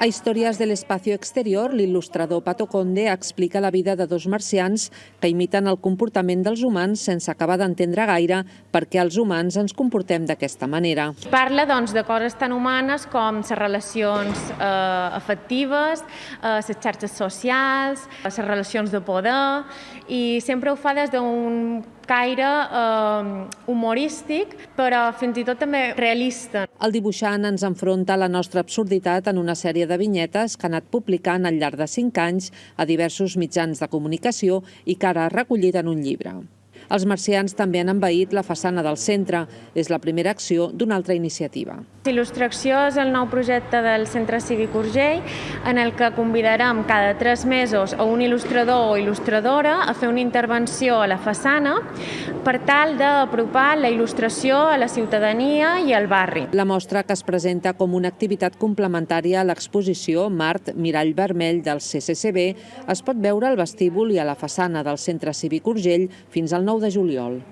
A Històries de l'espacio exterior, l'il·lustrador Pato Conde explica la vida de dos marcians que imiten el comportament dels humans sense acabar d'entendre gaire per què els humans ens comportem d'aquesta manera. Parla de coses tan humanes com les relacions afectives, les xarxes socials, les relacions de poder, i sempre ho fa des d'un caire humorístic, però fins i tot també realista. El dibuixant ens enfronta a la nostra absurditat en una sèrie de vinyetes que ha anat publicant al llarg de 5 anys a diversos mitjans de comunicació i que ara ha recollit en un llibre. Els marcians també han envaït la façana del centre. És la primera acció d'una altra iniciativa. Il·lustració és el nou projecte del Centre Cívic Urgell, en el que convidarem cada 3 mesos a un il·lustrador o il·lustradora a fer una intervenció a la façana per tal d'apropar la il·lustració a la ciutadania i al barri. La mostra, que es presenta com una activitat complementària a l'exposició Mart, Mirall Vermell del CCCB, es pot veure al vestíbul i a la façana del Centre Cívic Urgell fins al 9 de juliol.